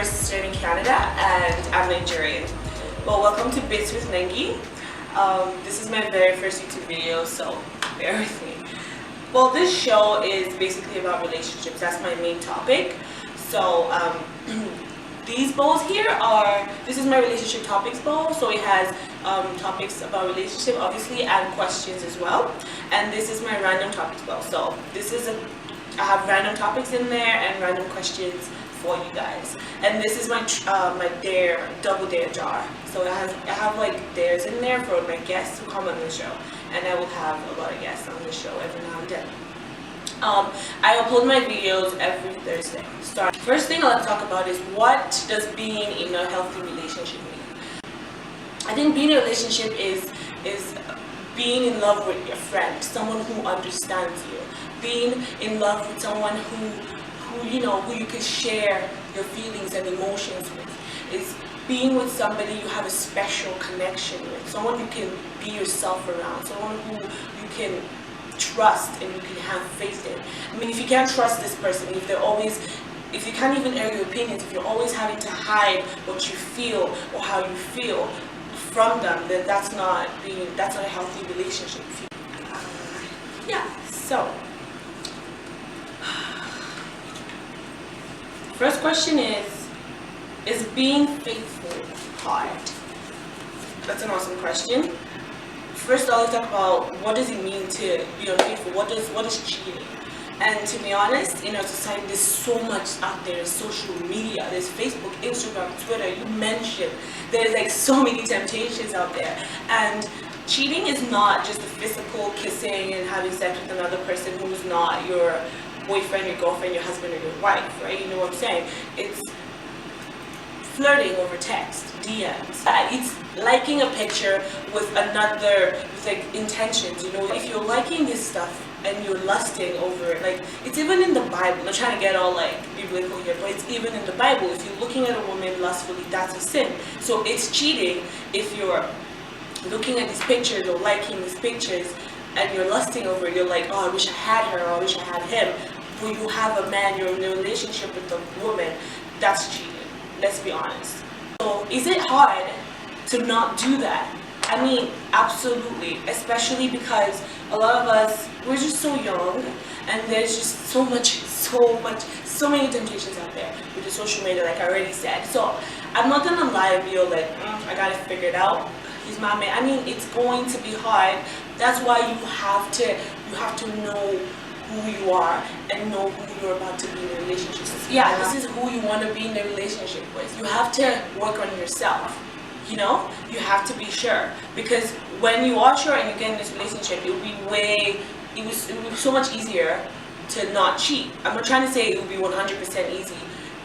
first sister in Canada, and I'm Nigerian. Well, welcome to Bits with Nengi. This is my very first YouTube video, so bear with me. Well, this show is basically about relationships. That's my main topic. So these bowls here this is my relationship topics bowl. So it has topics about relationship, obviously, and questions as well. And this is my random topics bowl. So I have random topics in there and random questions for you guys. And this is my my double dare jar. So I have like dares in there for my guests who come on the show, and I will have a lot of guests on the show every now and then. I upload my videos every Thursday. First thing I'll talk about is, what does being in a healthy relationship mean? I think being in a relationship is being in love with your friend, someone who understands you. Being in love with someone who you can share your feelings and emotions with. Is being with somebody you have a special connection with, someone you can be yourself around, someone who you can trust and you can have faith in. I mean, if you can't trust this person, if you can't even air your opinions, if you're always having to hide what you feel or how you feel from them, then that's not a healthy relationship. So first question is being faithful hard? That's an awesome question. First, I'll talk about what does it mean to be unfaithful. What is cheating? And to be honest, in our society, there's so much out there. There's social media, there's Facebook, Instagram, Twitter. You mentioned there's like so many temptations out there. And cheating is not just the physical kissing and having sex with another person who's not your boyfriend, your girlfriend, your husband, or your wife, right? You know what I'm saying? It's flirting over text, DMs. It's liking a picture with like intentions. You know, if you're liking this stuff and you're lusting over it, like it's even in the Bible. I'm not trying to get all like biblical here, but it's even in the Bible. If you're looking at a woman lustfully, that's a sin. So it's cheating if you're looking at these pictures or liking these pictures and you're lusting over it. You're like, oh, I wish I had her, or I wish I had him. When you have a man, you're in a relationship with a woman, that's cheating. Let's be honest. So is it hard to not do that? I mean, absolutely, especially because a lot of us, we're just so young, and there's just so many temptations out there with the social media, like I already said. So I'm not gonna lie and be all like, I got it figured out, he's my man. I mean, it's going to be hard. That's why you have to know who you are and know who you're about to be in a relationship with. Yeah, this is who you want to be in a relationship with. You have to work on yourself. You know, you have to be sure, because when you are sure and you get in this relationship, it will be so much easier to not cheat. I'm not trying to say it will be 100% easy.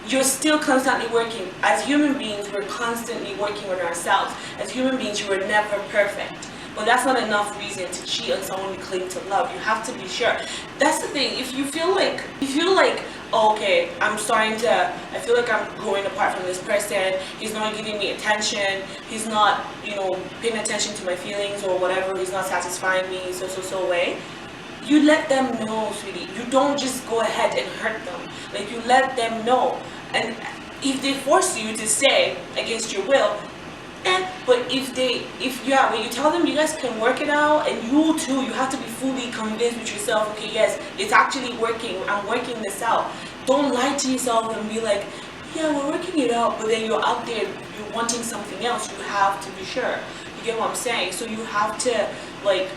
You're still constantly working. As human beings, we're constantly working on ourselves. As human beings, you are never perfect. But that's not enough reason to cheat on someone you claim to love. You have to be sure. That's the thing. If you feel like, oh, okay, I feel like I'm growing apart from this person. He's not giving me attention. He's not, paying attention to my feelings or whatever. He's not satisfying me so way. You let them know, sweetie. You don't just go ahead and hurt them. Like, you let them know. And if they force you to stay against your will, but when you tell them you guys can work it out, and you too, you have to be fully convinced with yourself, okay, yes, it's actually working, I'm working this out. Don't lie to yourself and be like, yeah, we're working it out, but then you're out there, you're wanting something else. You have to be sure. You get what I'm saying? So you have to, like,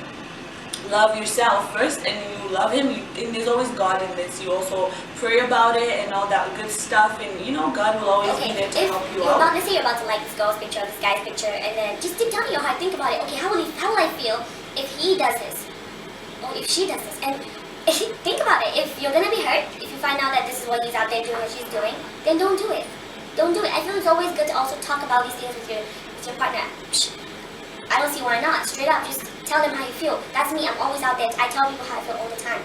love yourself first, and you love him, and there's always God in this. You also pray about it and all that good stuff, and God will always be there to help you out. Let's say you're about to like this girl's picture, this guy's picture, and then just tell me how I think about it. Okay, how will I feel if he does this, or if she does this? And think about it. If you're gonna be hurt, if you find out that this is what he's out there doing, what she's doing, then don't do it. Don't do it. I feel it's always good to also talk about these things with your partner. I don't see why not. Straight up, just tell them how you feel. That's me. I'm always out there. I tell people how I feel all the time.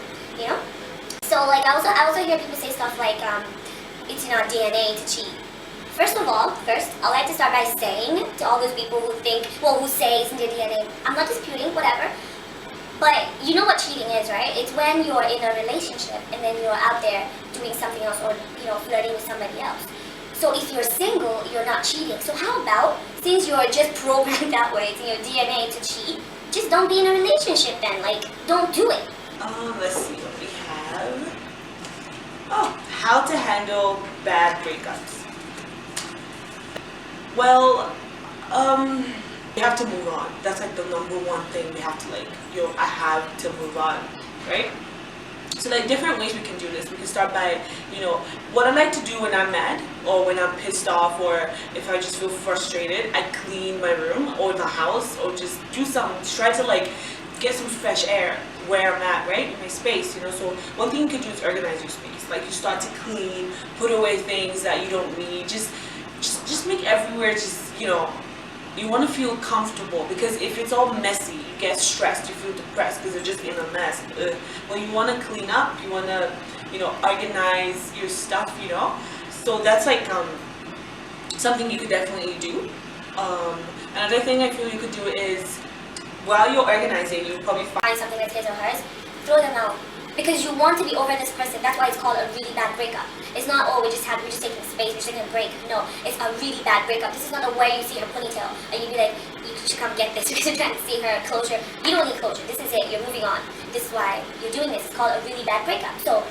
So like I also hear people say stuff like it's in our DNA to cheat. First, I like to start by saying to all those people who say it's in their DNA. I'm not disputing, whatever. But you know what cheating is, right? It's when you're in a relationship and then you're out there doing something else, or flirting with somebody else. So if you're single, you're not cheating. So how about, since you're just programmed that way, it's in your DNA to cheat, just don't be in a relationship then. Like, don't do it. Let's see what we have. Oh, how to handle bad breakups. Well, we have to move on. That's like the number one thing we have to like, I have to move on, right? So like different ways we can do this. We can start by, what I like to do when I'm mad or when I'm pissed off or if I just feel frustrated, I clean my room or the house or just do something, try to like get some fresh air where I'm at, right? In my space, So one thing you could do is organize your space. Like you start to clean, put away things that you don't need, just make everywhere just, you want to feel comfortable, because if it's all messy, you get stressed, you feel depressed because you're just in a mess. Well, you want to clean up, you want to, organize your stuff, So that's like something you could definitely do. Another thing I feel you could do is, while you're organizing, you probably find something that's his or hers, throw them out. Because you want to be over this person. That's why it's called a really bad breakup. It's not, we're just taking space, we're just taking a break. No, it's a really bad breakup. This is not where you see her ponytail and you be like, you should come get this because you're trying to see her closure. You don't need closure. This is it. You're moving on. This is why you're doing this. It's called a really bad breakup. So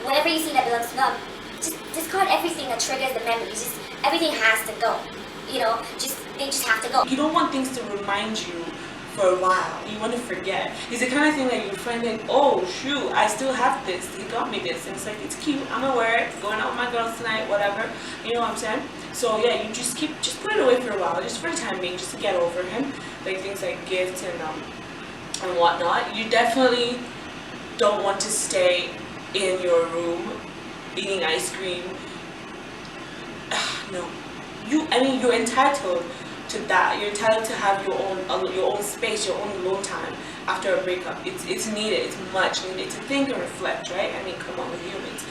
whenever you see that belongs to them, just discard everything that triggers the memories. Just everything has to go. They just have to go. You don't want things to remind you for a while. You want to forget. It's the kind of thing that you find like, oh shoot, I still have this. He got me this, and it's like, it's cute. I'm gonna wear it. Going out with my girls tonight, whatever. You know what I'm saying? So yeah, you just put it away for a while, just for the time being, just to get over him. Like things like gifts and whatnot. You definitely don't want to stay in your room eating ice cream. No, you're entitled to that. You're entitled to have your own space, your own alone time after a breakup. It's needed. It's much needed to think and reflect, right? I mean, come on, with humans.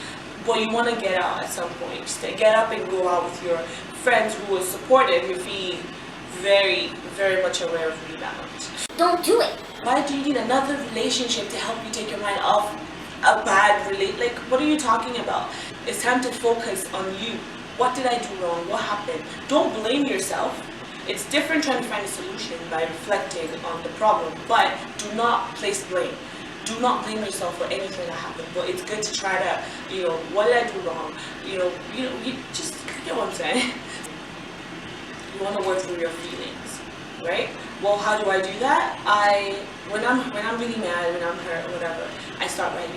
But you want to get out at some point. Just to get up and go out with your friends who are supportive. You be very, very much aware of rebound. Don't do it. Why do you need another relationship to help you take your mind off a bad relationship? Like, what are you talking about? It's time to focus on you. What did I do wrong? What happened? Don't blame yourself. It's different trying to find a solution by reflecting on the problem, but do not place blame. Do not blame yourself for anything that happened. But it's good to try to, what did I do wrong? You just get what I'm saying. You want to work through your feelings, right? Well, how do I do that? When I'm really mad, when I'm hurt, or whatever, I start writing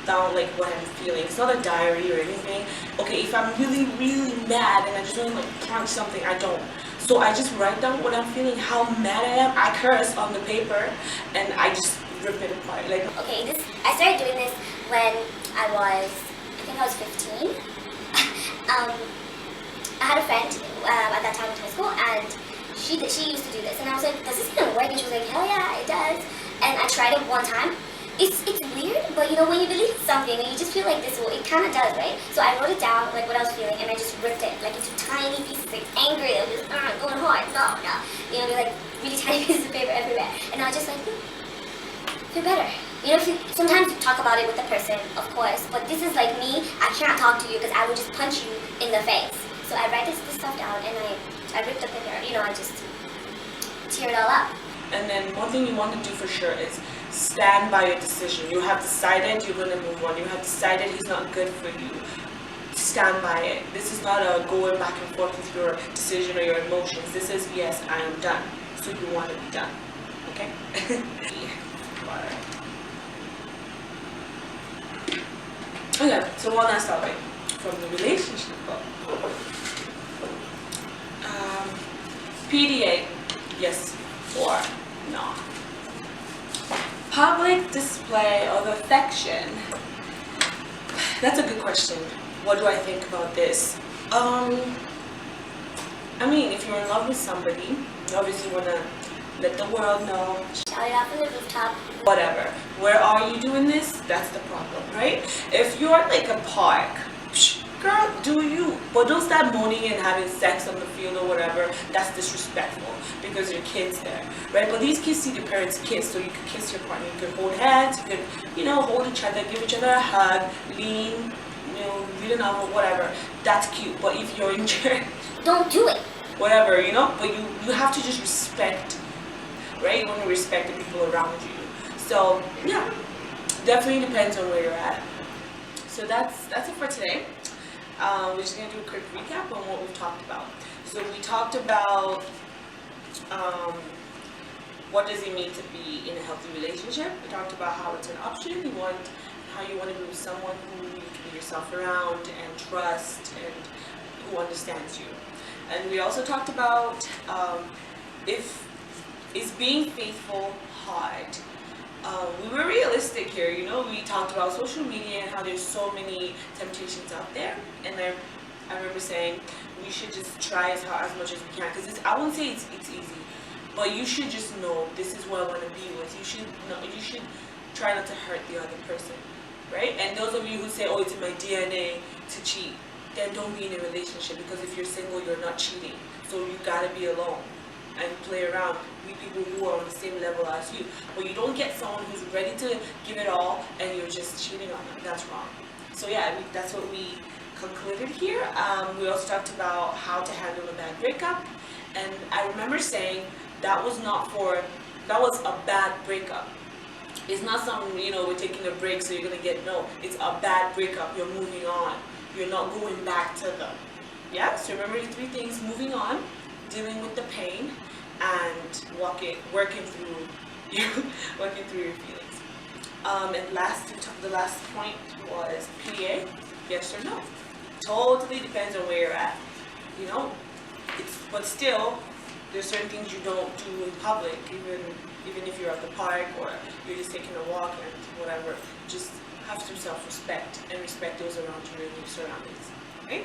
down like what I'm feeling. It's not a diary or anything. Okay, if I'm really, really mad and I just want to like punch something, I don't. So I just write down what I'm feeling, how mad I am. I curse on the paper, and I just rip it apart. Like, okay, I started doing this when I think I was 15. I had a friend at that time in high school, and she used to do this, and I was like, does this even work? And she was like, hell yeah, it does. And I tried it one time. It's weird, but when you believe something and you just feel like this, it kind of does, right? So I wrote it down, like what I was feeling, and I just ripped it like into tiny pieces, like angry, that was just going hard, no, they're like really tiny pieces of paper everywhere, and I was just like, feel better. Sometimes you talk about it with the person, of course, but this is like me. I can't talk to you because I would just punch you in the face. So I write this stuff down, and I ripped the paper, I just tear it all up. And then one thing you want to do for sure is stand by your decision. You have decided you're going to move on. You have decided he's not good for you. Stand by it. This is not a going back and forth with your decision or your emotions. This is, yes, I am done. So you want to be done. Okay? Okay, so one last topic from the relationship book. P.D.A. Yes or no? Public display of affection. That's a good question. What do I think about this? I mean, if you're in love with somebody, you obviously want to let the world know. Shout it out from the rooftop. Whatever. Where are you doing this? That's the problem, right? If you're at like a park, girl, do you. But don't start moaning and having sex on the field or whatever. That's disrespectful because your kid's there, right? But these kids see their parents kiss, so you could kiss your partner. You could hold hands, you could, hold each other, give each other a hug, lean read a novel, whatever, that's cute. But if you're injured, don't do it. Whatever, but you have to just respect, right? You want to respect the people around you. So yeah, definitely depends on where you're at. So that's it for today. We're just gonna do a quick recap on what we've talked about. So we talked about what does it mean to be in a healthy relationship. We talked about how it's an option. How you want to be with someone who you can be yourself around and trust and who understands you. And we also talked about is being faithful hard. We were realistic here, we talked about social media and how there's so many temptations out there. And I remember saying we should just try as much as we can, because I won't say it's easy, but you should just know this is what I want to be with. You should try not to hurt the other person, right? And those of you who say, oh, it's in my DNA to cheat, then don't be in a relationship, because if you're single, you're not cheating. So you gotta be alone and play around with people who are on the same level as you. But you don't get someone who's ready to give it all and you're just cheating on them. That's wrong. So yeah, that's what we concluded here. We also talked about how to handle a bad breakup. And I remember saying that was a bad breakup. It's not something, we're taking a break so you're gonna no, it's a bad breakup. You're moving on. You're not going back to them. Yeah, so remember the 3 things: moving on, dealing with the pain, and working through your feelings. And the last point was P.D.A. Yes or no? Totally depends on where you're at. But still, there's certain things you don't do in public, even if you're at the park or you're just taking a walk and whatever. Just have some self-respect and respect those around you and your surroundings. Okay?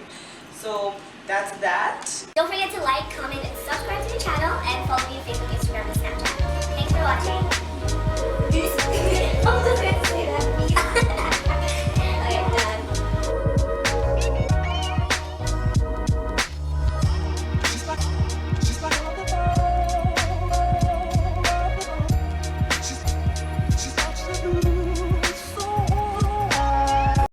So that's that. Don't forget to like, comment, and subscribe to the channel, and follow me on Facebook, Instagram, and Snapchat. Thanks for watching.